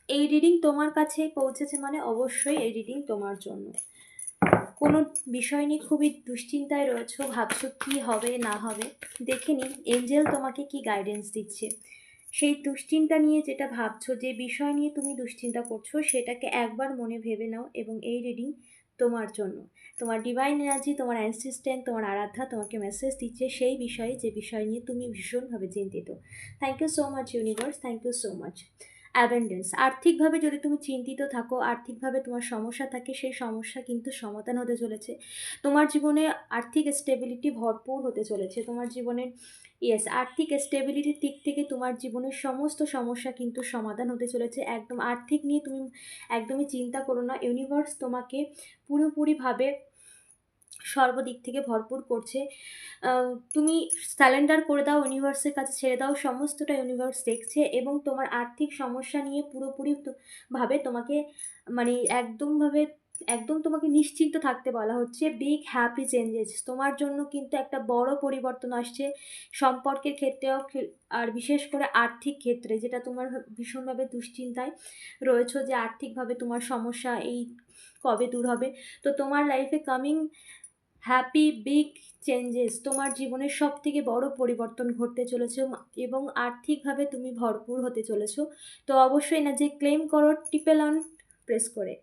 এই রিডিং তোমার কাছে পৌঁছেছে মানে অবশ্যই এই রিডিং তোমার জন্য। কোনো বিষয় নিয়ে খুবই দুশ্চিন্তায় রয়েছো, ভাবছো কি হবে না হবে। দেখে নিন এঞ্জেল তোমাকে কি গাইডেন্স দিচ্ছে। সেই দুশ্চিন্তা নিয়ে যেটা ভাবছো, যে বিষয় নিয়ে তুমি দুশ্চিন্তা করছো, সেটাকে একবার মনে ভেবে নাও এবং এই রিডিং তোমার জন্য। তোমার ডিভাইন এনার্জি, তোমার অ্যাসিস্ট্যান্ট, তোমার আরাধ্যা তোমাকে মেসেজ দিচ্ছে সেই বিষয়ে, যে বিষয় নিয়ে তুমি ভীষণভাবে চিন্তিত। Thank you so much universe, thank you so much. Abundance, আর্থিকভাবে যদি তুমি চিন্তিত থাকো, আর্থিকভাবে তোমার সমস্যা থাকে, সেই সমস্যা কিন্তু সমাধান হতে চলেছে। তোমার জীবনে আর্থিক স্টেবিলিটি ভরপুর হতে চলেছে। তোমার জীবনের আর্থিক স্টেবিলিটির দিক থেকে তোমার জীবনের সমস্ত সমস্যা কিন্তু সমাধান হতে চলেছে। একদম আর্থিক নিয়ে তুমি একদমই চিন্তা করো না, ইউনিভার্স তোমাকে পুরোপুরিভাবে সর্বদিক থেকে ভরপুর করছে। তুমি সারেন্ডার করে দাও, ইউনিভার্সের কাছে ছেড়ে দাও, সমস্তটা ইউনিভার্স দেখছে এবং তোমার আর্থিক সমস্যা নিয়ে পুরোপুরি ভাবে তোমাকে মানে একদম তোমাকে নিশ্চিন্ত থাকতে বলা হচ্ছে। বিগ হ্যাপি চেঞ্জেস তোমার জন্য কিন্তু একটা বড় পরিবর্তন আসছে সম্পর্কের ক্ষেত্রেও, আর বিশেষ করে আর্থিক ক্ষেত্রে, যেটা তোমার ভীষণভাবে দুশ্চিন্তায় রয়েছো যে আর্থিকভাবে তোমার সমস্যা এই কবে দূর হবে। তো তোমার লাইফে কামিং হ্যাপি বিগ চেঞ্জেস, তোমার জীবনের সব থেকে বড় পরিবর্তন ঘটতে চলেছে এবং আর্থিকভাবে তুমি ভরপুর হতে চলেছো। তো অবশ্যই না যে ক্লেম করো, টিপেল অন প্রেস করে।